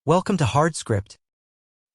Welcome to HardScript.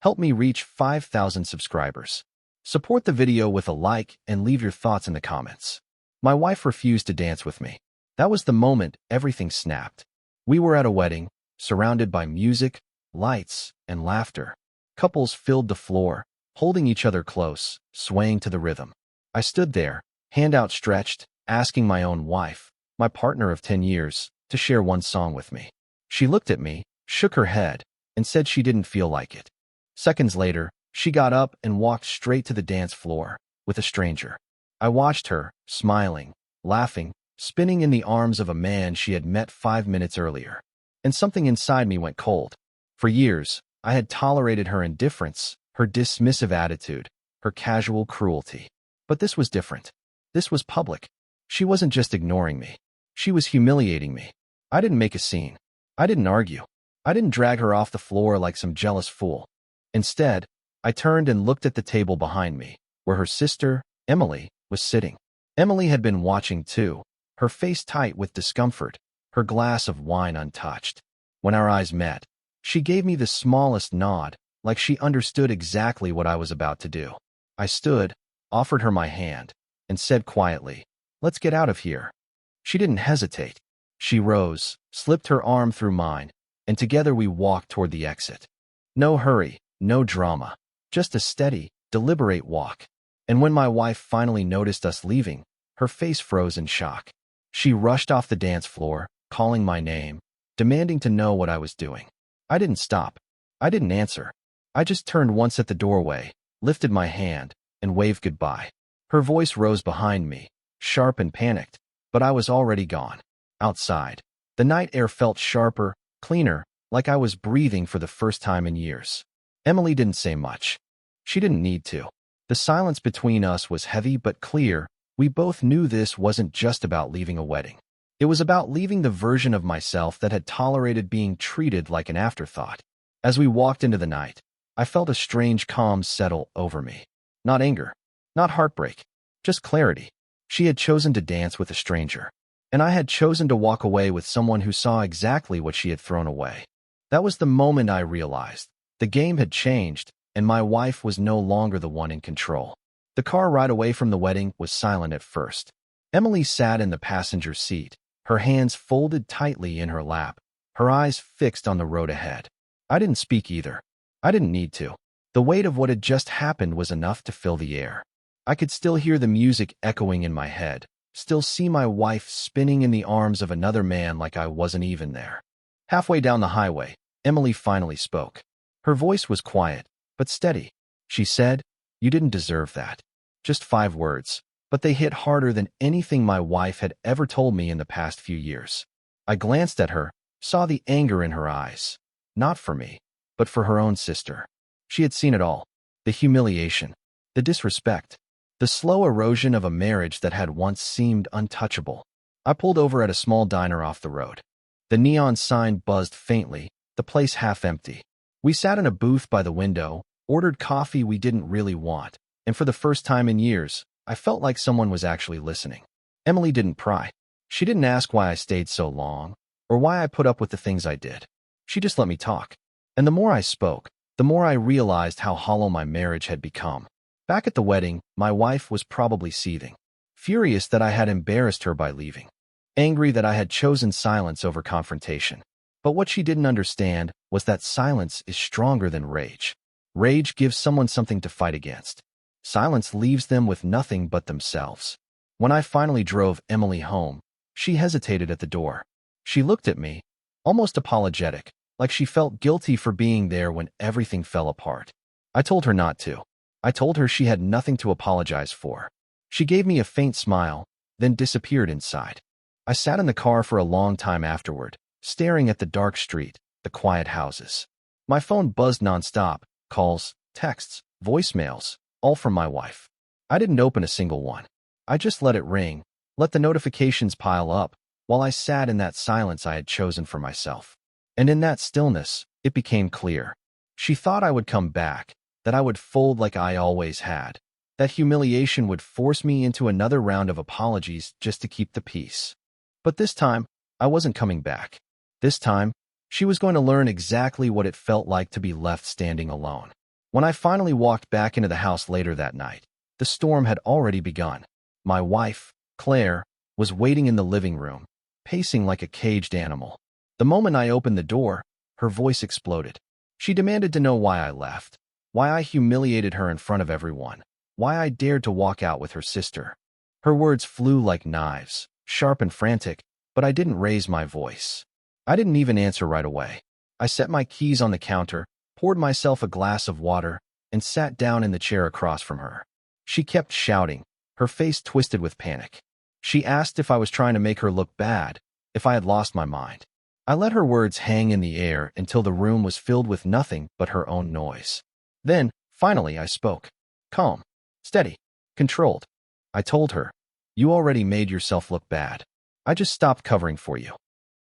Help me reach 5,000 subscribers. Support the video with a like and leave your thoughts in the comments. My wife refused to dance with me. That was the moment everything snapped. We were at a wedding, surrounded by music, lights, and laughter. Couples filled the floor, holding each other close, swaying to the rhythm. I stood there, hand outstretched, asking my own wife, my partner of 10 years, to share one song with me. She looked at me, shook her head, and said she didn't feel like it. Seconds later, she got up and walked straight to the dance floor with a stranger. I watched her, smiling, laughing, spinning in the arms of a man she had met 5 minutes earlier. And something inside me went cold. For years, I had tolerated her indifference, her dismissive attitude, her casual cruelty. But this was different. This was public. She wasn't just ignoring me. She was humiliating me. I didn't make a scene. I didn't argue. I didn't drag her off the floor like some jealous fool. Instead, I turned and looked at the table behind me, where her sister, Emily, was sitting. Emily had been watching too, her face tight with discomfort, her glass of wine untouched. When our eyes met, she gave me the smallest nod, like she understood exactly what I was about to do. I stood, offered her my hand, and said quietly, "Let's get out of here." She didn't hesitate. She rose, slipped her arm through mine, and together we walked toward the exit. No hurry, no drama, just a steady, deliberate walk. And when my wife finally noticed us leaving, her face froze in shock. She rushed off the dance floor, calling my name, demanding to know what I was doing. I didn't stop. I didn't answer. I just turned once at the doorway, lifted my hand, and waved goodbye. Her voice rose behind me, sharp and panicked, but I was already gone. Outside, the night air felt sharper, cleaner, like I was breathing for the first time in years. Emily didn't say much. She didn't need to. The silence between us was heavy but clear. We both knew this wasn't just about leaving a wedding. It was about leaving the version of myself that had tolerated being treated like an afterthought. As we walked into the night, I felt a strange calm settle over me. Not anger, not heartbreak, just clarity. She had chosen to dance with a stranger, and I had chosen to walk away with someone who saw exactly what she had thrown away. That was the moment I realized. The game had changed, and my wife was no longer the one in control. The car ride away from the wedding was silent at first. Emily sat in the passenger seat, her hands folded tightly in her lap, her eyes fixed on the road ahead. I didn't speak either. I didn't need to. The weight of what had just happened was enough to fill the air. I could still hear the music echoing in my head, still see my wife spinning in the arms of another man like I wasn't even there. Halfway down the highway, Emily finally spoke. Her voice was quiet, but steady. She said, "You didn't deserve that." Just 5 words, but they hit harder than anything my wife had ever told me in the past few years. I glanced at her, saw the anger in her eyes. Not for me, but for her own sister. She had seen it all. The humiliation, the disrespect, the slow erosion of a marriage that had once seemed untouchable. I pulled over at a small diner off the road. The neon sign buzzed faintly, the place half empty. We sat in a booth by the window, ordered coffee we didn't really want, and for the first time in years, I felt like someone was actually listening. Emily didn't pry. She didn't ask why I stayed so long, or why I put up with the things I did. She just let me talk. And the more I spoke, the more I realized how hollow my marriage had become. Back at the wedding, my wife was probably seething, furious that I had embarrassed her by leaving, angry that I had chosen silence over confrontation. But what she didn't understand was that silence is stronger than rage. Rage gives someone something to fight against. Silence leaves them with nothing but themselves. When I finally drove Emily home, she hesitated at the door. She looked at me, almost apologetic, like she felt guilty for being there when everything fell apart. I told her not to. I told her she had nothing to apologize for. She gave me a faint smile, then disappeared inside. I sat in the car for a long time afterward, staring at the dark street, the quiet houses. My phone buzzed nonstop, calls, texts, voicemails, all from my wife. I didn't open a single one. I just let it ring, let the notifications pile up, while I sat in that silence I had chosen for myself. And in that stillness, it became clear. She thought I would come back, that I would fold like I always had, that humiliation would force me into another round of apologies just to keep the peace. But this time, I wasn't coming back. This time, She was going to learn exactly what it felt like to be left standing alone. When I finally walked back into the house later that night, the storm had already begun. My wife, Claire, was waiting in the living room, pacing like a caged animal. The moment I opened the door, her voice exploded. She demanded to know why I left, why I humiliated her in front of everyone, why I dared to walk out with her sister. Her words flew like knives, sharp and frantic, but I didn't raise my voice. I didn't even answer right away. I set my keys on the counter, poured myself a glass of water, and sat down in the chair across from her. She kept shouting, her face twisted with panic. She asked if I was trying to make her look bad, if I had lost my mind. I let her words hang in the air until the room was filled with nothing but her own noise. Then, finally, I spoke. Calm, steady, controlled. I told her, "You already made yourself look bad. I just stopped covering for you."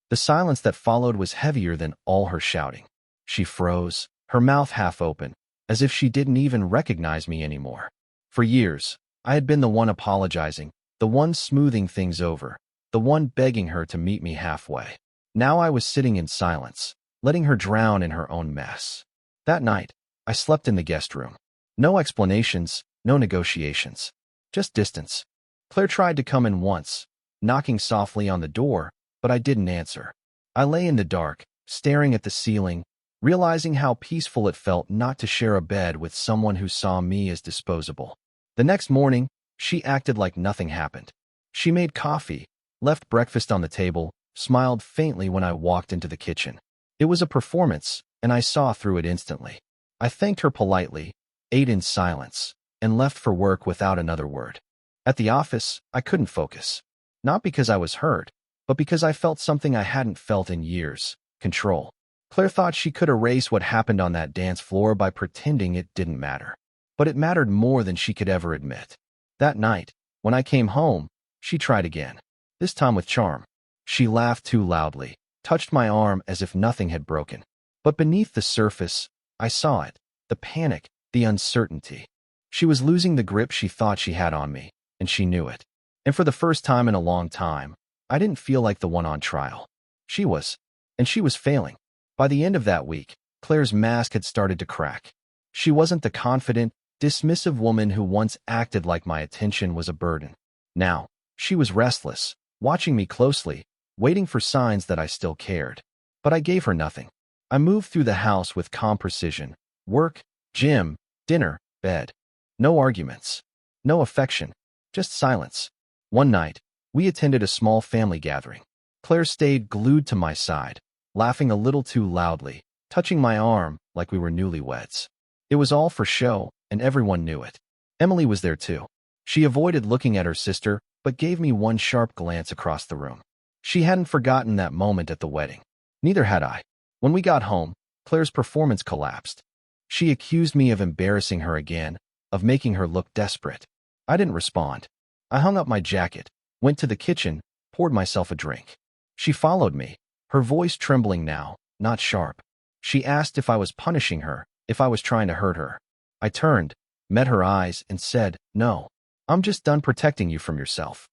The silence that followed was heavier than all her shouting. She froze, her mouth half open, as if she didn't even recognize me anymore. For years, I had been the one apologizing, the one smoothing things over, the one begging her to meet me halfway. Now I was sitting in silence, letting her drown in her own mess. That night, I slept in the guest room. No explanations, no negotiations. Just distance. Claire tried to come in once, knocking softly on the door, but I didn't answer. I lay in the dark, staring at the ceiling, realizing how peaceful it felt not to share a bed with someone who saw me as disposable. The next morning, she acted like nothing happened. She made coffee, left breakfast on the table, smiled faintly when I walked into the kitchen. It was a performance, and I saw through it instantly. I thanked her politely, ate in silence, and left for work without another word. At the office, I couldn't focus. Not because I was hurt, but because I felt something I hadn't felt in years: control. Claire thought she could erase what happened on that dance floor by pretending it didn't matter. But it mattered more than she could ever admit. That night, when I came home, she tried again, this time with charm. She laughed too loudly, touched my arm as if nothing had broken. But beneath the surface, I saw it, the panic, the uncertainty. She was losing the grip she thought she had on me, and she knew it. And for the first time in a long time, I didn't feel like the one on trial. She was, and she was failing. By the end of that week, Claire's mask had started to crack. She wasn't the confident, dismissive woman who once acted like my attention was a burden. Now, she was restless, watching me closely, waiting for signs that I still cared. But I gave her nothing. I moved through the house with calm precision. Work, gym, dinner, bed. No arguments. No affection. Just silence. One night, we attended a small family gathering. Claire stayed glued to my side, laughing a little too loudly, touching my arm like we were newlyweds. It was all for show, and everyone knew it. Emily was there too. She avoided looking at her sister, but gave me one sharp glance across the room. She hadn't forgotten that moment at the wedding. Neither had I. When we got home, Claire's performance collapsed. She accused me of embarrassing her again, of making her look desperate. I didn't respond. I hung up my jacket, went to the kitchen, poured myself a drink. She followed me, her voice trembling now, not sharp. She asked if I was punishing her, if I was trying to hurt her. I turned, met her eyes, and said, "No, I'm just done protecting you from yourself."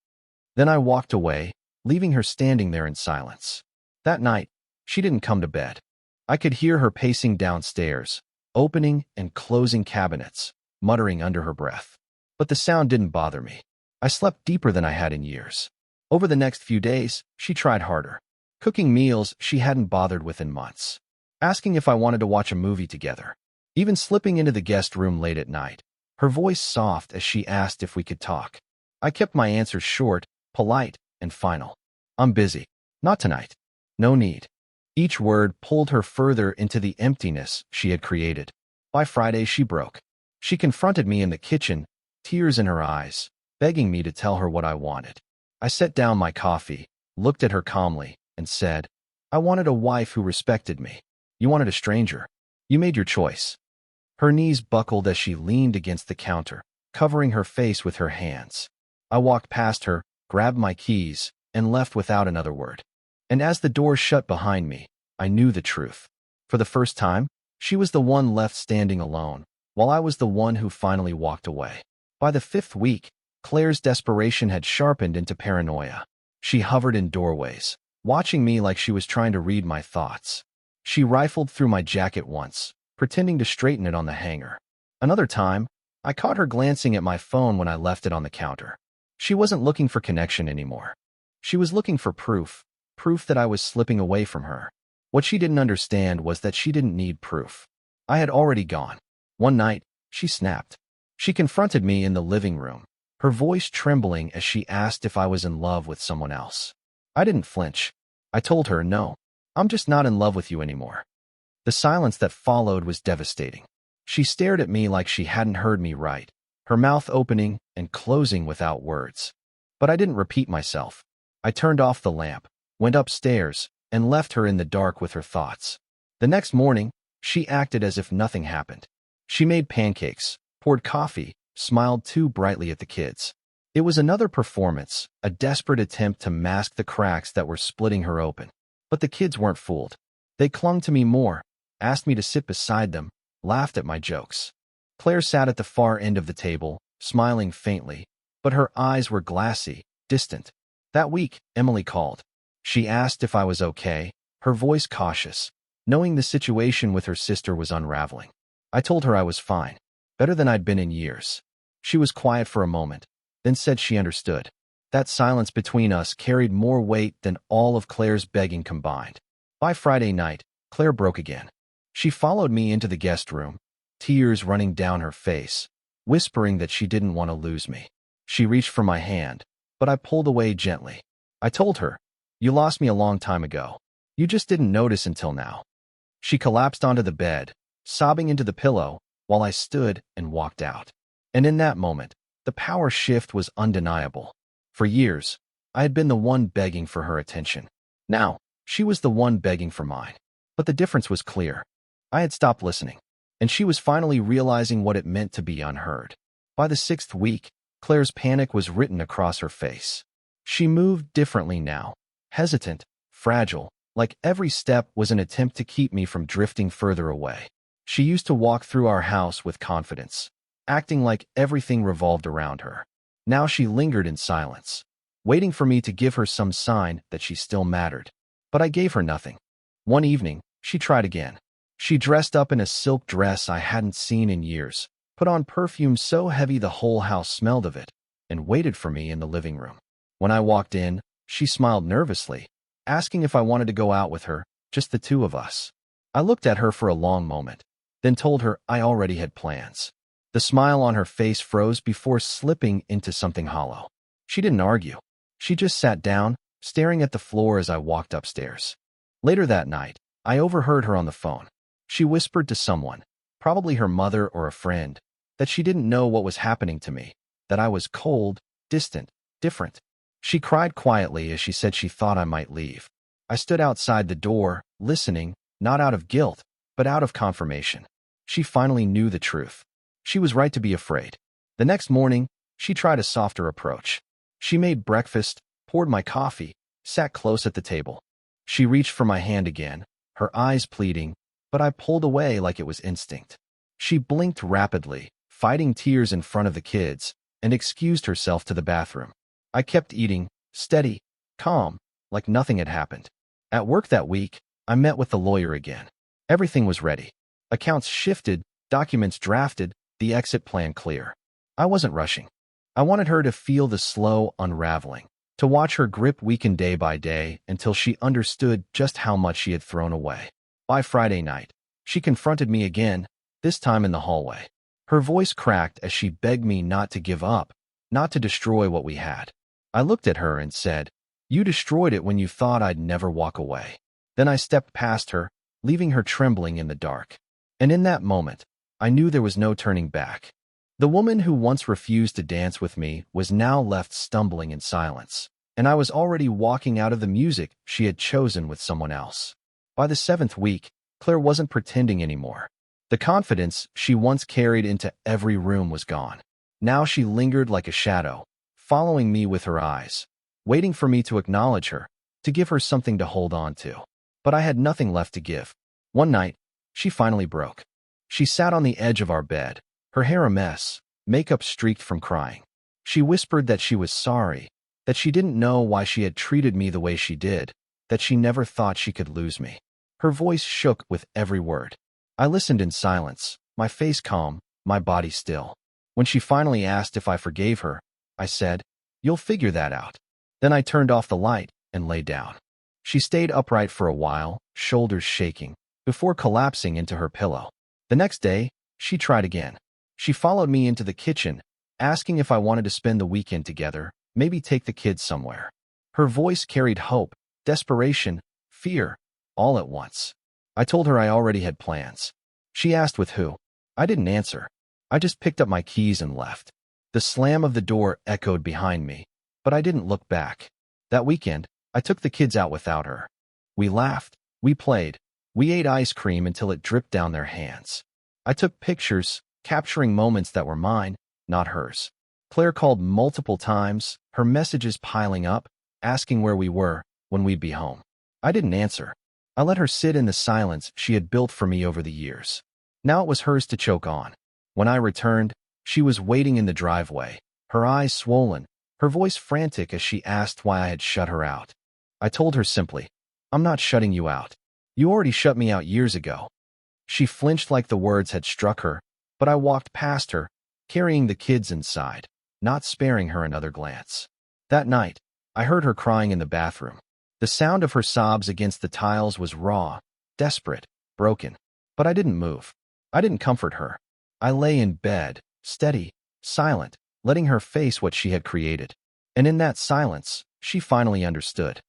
Then I walked away, leaving her standing there in silence. That night, she didn't come to bed. I could hear her pacing downstairs, opening and closing cabinets, muttering under her breath. But the sound didn't bother me. I slept deeper than I had in years. Over the next few days, she tried harder. Cooking meals she hadn't bothered with in months. Asking if I wanted to watch a movie together. Even slipping into the guest room late at night. Her voice soft as she asked if we could talk. I kept my answers short, polite, and final. "I'm busy. Not tonight. No need." Each word pulled her further into the emptiness she had created. By Friday, she broke. She confronted me in the kitchen, tears in her eyes, begging me to tell her what I wanted. I set down my coffee, looked at her calmly, and said, "I wanted a wife who respected me. You wanted a stranger. You made your choice." Her knees buckled as she leaned against the counter, covering her face with her hands. I walked past her, grabbed my keys, and left without another word. And as the door shut behind me, I knew the truth. For the first time, she was the one left standing alone, while I was the one who finally walked away. By the 5th week, Claire's desperation had sharpened into paranoia. She hovered in doorways, watching me like she was trying to read my thoughts. She rifled through my jacket once, pretending to straighten it on the hanger. Another time, I caught her glancing at my phone when I left it on the counter. She wasn't looking for connection anymore. She was looking for proof that I was slipping away from her. What she didn't understand was that she didn't need proof. I had already gone. One night, she snapped. She confronted me in the living room, her voice trembling as she asked if I was in love with someone else. I didn't flinch. I told her, no, I'm just not in love with you anymore. The silence that followed was devastating. She stared at me like she hadn't heard me right, her mouth opening and closing without words. But I didn't repeat myself. I turned off the lamp, went upstairs, and left her in the dark with her thoughts. The next morning, she acted as if nothing happened. She made pancakes, poured coffee, smiled too brightly at the kids. It was another performance, a desperate attempt to mask the cracks that were splitting her open. But the kids weren't fooled. They clung to me more, asked me to sit beside them, laughed at my jokes. Claire sat at the far end of the table, smiling faintly, but her eyes were glassy, distant. That week, Emily called. She asked if I was okay, her voice cautious, knowing the situation with her sister was unraveling. I told her I was fine, better than I'd been in years. She was quiet for a moment, then said she understood. That silence between us carried more weight than all of Claire's begging combined. By Friday night, Claire broke again. She followed me into the guest room, tears running down her face, whispering that she didn't want to lose me. She reached for my hand, but I pulled away gently. I told her, "You lost me a long time ago. You just didn't notice until now." She collapsed onto the bed, sobbing into the pillow, while I stood and walked out. And in that moment, the power shift was undeniable. For years, I had been the one begging for her attention. Now, she was the one begging for mine. But the difference was clear. I had stopped listening, and she was finally realizing what it meant to be unheard. By the 6th week, Claire's panic was written across her face. She moved differently now, hesitant, fragile, like every step was an attempt to keep me from drifting further away. She used to walk through our house with confidence, acting like everything revolved around her. Now she lingered in silence, waiting for me to give her some sign that she still mattered. But I gave her nothing. One evening, she tried again. She dressed up in a silk dress I hadn't seen in years, put on perfume so heavy the whole house smelled of it, and waited for me in the living room. When I walked in, she smiled nervously, asking if I wanted to go out with her, just the two of us. I looked at her for a long moment, then told her I already had plans. The smile on her face froze before slipping into something hollow. She didn't argue. She just sat down, staring at the floor as I walked upstairs. Later that night, I overheard her on the phone. She whispered to someone, probably her mother or a friend, that she didn't know what was happening to me, that I was cold, distant, different. She cried quietly as she said she thought I might leave. I stood outside the door, listening, not out of guilt, but out of confirmation. She finally knew the truth. She was right to be afraid. The next morning, she tried a softer approach. She made breakfast, poured my coffee, sat close at the table. She reached for my hand again, her eyes pleading, but I pulled away like it was instinct. She blinked rapidly, fighting tears in front of the kids, and excused herself to the bathroom. I kept eating, steady, calm, like nothing had happened. At work that week, I met with the lawyer again. Everything was ready. Accounts shifted, documents drafted, the exit plan clear. I wasn't rushing. I wanted her to feel the slow unraveling, to watch her grip weaken day by day until she understood just how much she had thrown away. By Friday night, she confronted me again, this time in the hallway. Her voice cracked as she begged me not to give up, not to destroy what we had. I looked at her and said, "You destroyed it when you thought I'd never walk away." Then I stepped past her, leaving her trembling in the dark. And in that moment, I knew there was no turning back. The woman who once refused to dance with me was now left stumbling in silence, and I was already walking out of the music she had chosen with someone else. By the 7th week, Claire wasn't pretending anymore. The confidence she once carried into every room was gone. Now she lingered like a shadow, following me with her eyes, waiting for me to acknowledge her, to give her something to hold on to. But I had nothing left to give. One night, she finally broke. She sat on the edge of our bed, her hair a mess, makeup streaked from crying. She whispered that she was sorry, that she didn't know why she had treated me the way she did, that she never thought she could lose me. Her voice shook with every word. I listened in silence, my face calm, my body still. When she finally asked if I forgave her, I said, "You'll figure that out." Then I turned off the light and lay down. She stayed upright for a while, shoulders shaking, before collapsing into her pillow. The next day, she tried again. She followed me into the kitchen, asking if I wanted to spend the weekend together, maybe take the kids somewhere. Her voice carried hope, desperation, fear, all at once. I told her I already had plans. She asked with who. I didn't answer. I just picked up my keys and left. The slam of the door echoed behind me, but I didn't look back. That weekend, I took the kids out without her. We laughed, we played, we ate ice cream until it dripped down their hands. I took pictures, capturing moments that were mine, not hers. Claire called multiple times, her messages piling up, asking where we were, when we'd be home. I didn't answer. I let her sit in the silence she had built for me over the years. Now it was hers to choke on. When I returned, she was waiting in the driveway, her eyes swollen, her voice frantic as she asked why I had shut her out. I told her simply, "I'm not shutting you out. You already shut me out years ago." She flinched like the words had struck her, but I walked past her, carrying the kids inside, not sparing her another glance. That night, I heard her crying in the bathroom. The sound of her sobs against the tiles was raw, desperate, broken. But I didn't move. I didn't comfort her. I lay in bed, steady, silent, letting her face what she had created. And in that silence, she finally understood.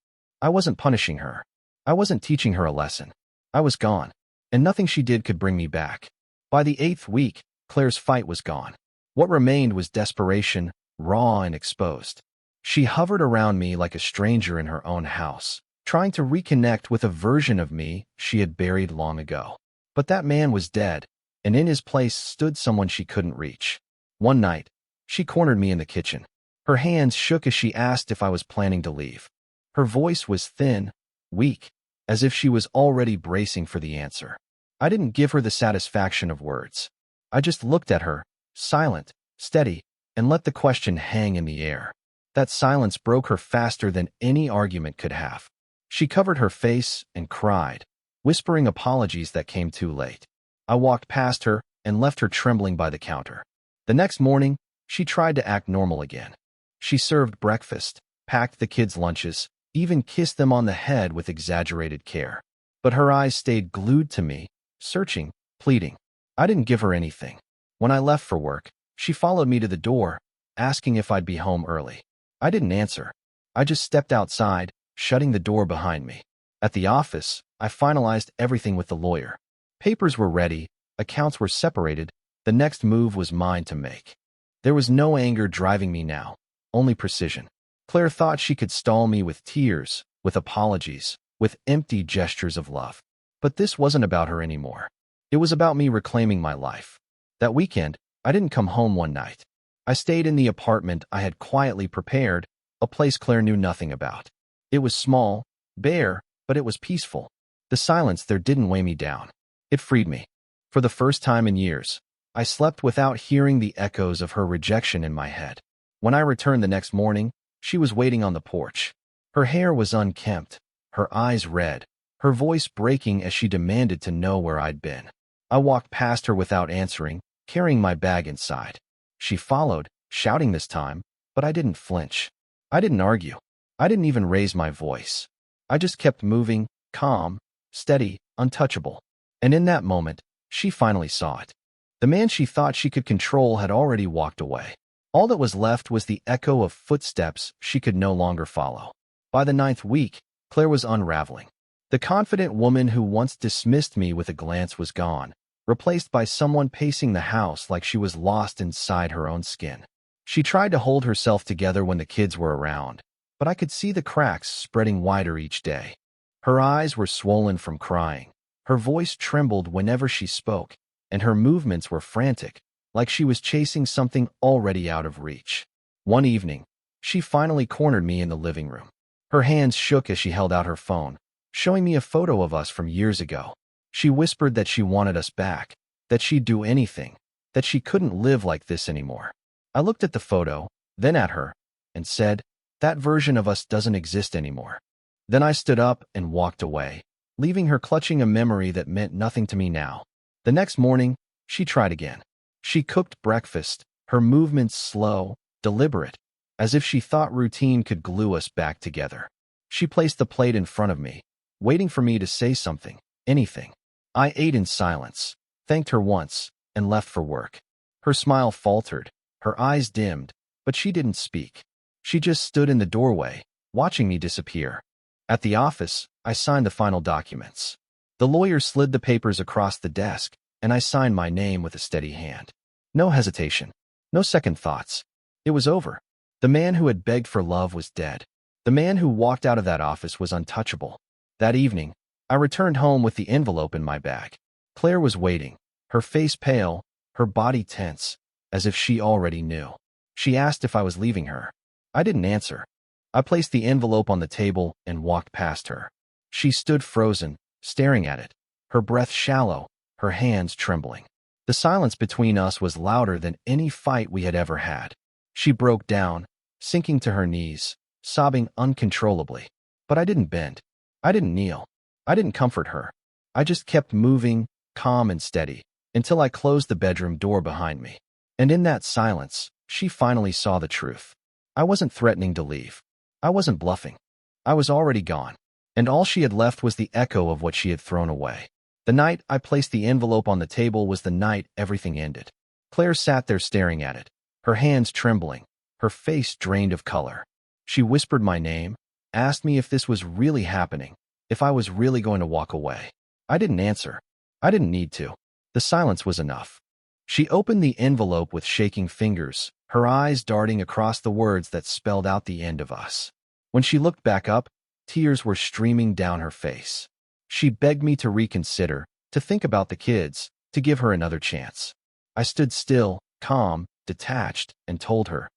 I wasn't punishing her. I wasn't teaching her a lesson. I was gone, and nothing she did could bring me back. By the 8th week, Claire's fight was gone. What remained was desperation, raw and exposed. She hovered around me like a stranger in her own house, trying to reconnect with a version of me she had buried long ago. But that man was dead, and in his place stood someone she couldn't reach. One night, she cornered me in the kitchen. Her hands shook as she asked if I was planning to leave. Her voice was thin, weak, as if she was already bracing for the answer. I didn't give her the satisfaction of words. I just looked at her, silent, steady, and let the question hang in the air. That silence broke her faster than any argument could have. She covered her face and cried, whispering apologies that came too late. I walked past her and left her trembling by the counter. The next morning, she tried to act normal again. She served breakfast, packed the kids' lunches, even kissed them on the head with exaggerated care. But her eyes stayed glued to me, searching, pleading. I didn't give her anything. When I left for work, she followed me to the door, asking if I'd be home early. I didn't answer. I just stepped outside, shutting the door behind me. At the office, I finalized everything with the lawyer. Papers were ready, accounts were separated, the next move was mine to make. There was no anger driving me now, only precision. Claire thought she could stall me with tears, with apologies, with empty gestures of love. But this wasn't about her anymore. It was about me reclaiming my life. That weekend, I didn't come home one night. I stayed in the apartment I had quietly prepared, a place Claire knew nothing about. It was small, bare, but it was peaceful. The silence there didn't weigh me down. It freed me. For the first time in years, I slept without hearing the echoes of her rejection in my head. When I returned the next morning, she was waiting on the porch. Her hair was unkempt, her eyes red, her voice breaking as she demanded to know where I'd been. I walked past her without answering, carrying my bag inside. She followed, shouting this time, but I didn't flinch. I didn't argue. I didn't even raise my voice. I just kept moving, calm, steady, untouchable. And in that moment, she finally saw it. The man she thought she could control had already walked away. All that was left was the echo of footsteps she could no longer follow. By the 9th week, Claire was unraveling. The confident woman who once dismissed me with a glance was gone, replaced by someone pacing the house like she was lost inside her own skin. She tried to hold herself together when the kids were around, but I could see the cracks spreading wider each day. Her eyes were swollen from crying. Her voice trembled whenever she spoke, and her movements were frantic, like she was chasing something already out of reach. One evening, she finally cornered me in the living room. Her hands shook as she held out her phone, showing me a photo of us from years ago. She whispered that she wanted us back, that she'd do anything, that she couldn't live like this anymore. I looked at the photo, then at her, and said, "That version of us doesn't exist anymore." Then I stood up and walked away, leaving her clutching a memory that meant nothing to me now. The next morning, she tried again. She cooked breakfast, her movements slow, deliberate, as if she thought routine could glue us back together. She placed the plate in front of me, waiting for me to say something, anything. I ate in silence, thanked her once, and left for work. Her smile faltered, her eyes dimmed, but she didn't speak. She just stood in the doorway, watching me disappear. At the office, I signed the final documents. The lawyer slid the papers across the desk, and I signed my name with a steady hand. No hesitation, no second thoughts. It was over. The man who had begged for love was dead. The man who walked out of that office was untouchable. That evening, I returned home with the envelope in my bag. Claire was waiting, her face pale, her body tense, as if she already knew. She asked if I was leaving her. I didn't answer. I placed the envelope on the table and walked past her. She stood frozen, staring at it, her breath shallow, her hands trembling. The silence between us was louder than any fight we had ever had. She broke down, sinking to her knees, sobbing uncontrollably. But I didn't bend. I didn't kneel. I didn't comfort her. I just kept moving, calm and steady, until I closed the bedroom door behind me. And in that silence, she finally saw the truth. I wasn't threatening to leave. I wasn't bluffing. I was already gone. And all she had left was the echo of what she had thrown away. The night I placed the envelope on the table was the night everything ended. Claire sat there staring at it, her hands trembling, her face drained of color. She whispered my name, asked me if this was really happening, if I was really going to walk away. I didn't answer. I didn't need to. The silence was enough. She opened the envelope with shaking fingers, her eyes darting across the words that spelled out the end of us. When she looked back up, tears were streaming down her face. She begged me to reconsider, to think about the kids, to give her another chance. I stood still, calm, detached, and told her,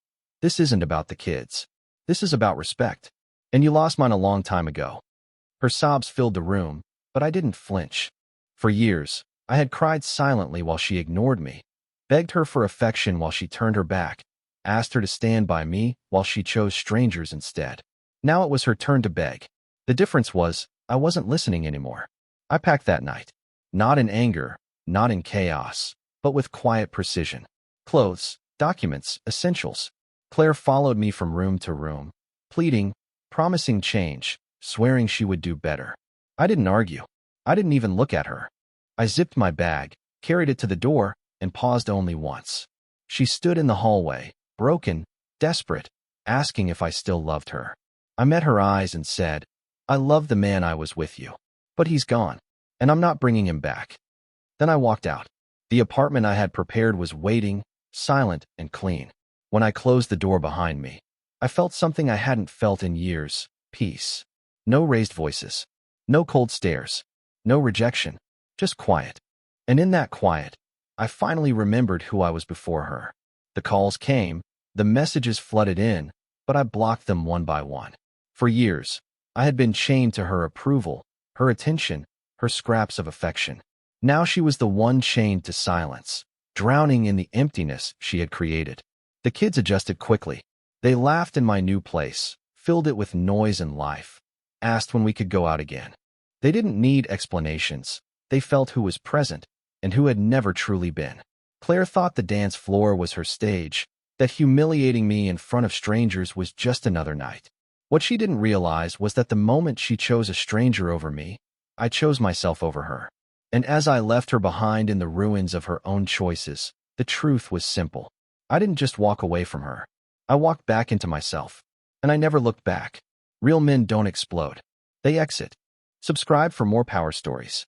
"This isn't about the kids. This is about respect. And you lost mine a long time ago." Her sobs filled the room, but I didn't flinch. For years, I had cried silently while she ignored me, begged her for affection while she turned her back, asked her to stand by me while she chose strangers instead. Now it was her turn to beg. The difference was, I wasn't listening anymore. I packed that night. Not in anger, not in chaos, but with quiet precision. Clothes, documents, essentials. Claire followed me from room to room, pleading, promising change, swearing she would do better. I didn't argue. I didn't even look at her. I zipped my bag, carried it to the door, and paused only once. She stood in the hallway, broken, desperate, asking if I still loved her. I met her eyes and said, "I love the man I was with you. But he's gone, and I'm not bringing him back." Then I walked out. The apartment I had prepared was waiting, silent and clean. When I closed the door behind me, I felt something I hadn't felt in years, peace. No raised voices, no cold stares, no rejection, just quiet. And in that quiet, I finally remembered who I was before her. The calls came, the messages flooded in, but I blocked them one by one. For years, I had been chained to her approval, her attention, her scraps of affection. Now she was the one chained to silence, drowning in the emptiness she had created. The kids adjusted quickly. They laughed in my new place, filled it with noise and life, asked when we could go out again. They didn't need explanations. They felt who was present and who had never truly been. Claire thought the dance floor was her stage, that humiliating me in front of strangers was just another night. What she didn't realize was that the moment she chose a stranger over me, I chose myself over her. And as I left her behind in the ruins of her own choices, the truth was simple. I didn't just walk away from her. I walked back into myself. And I never looked back. Real men don't explode. They exit. Subscribe for more power stories.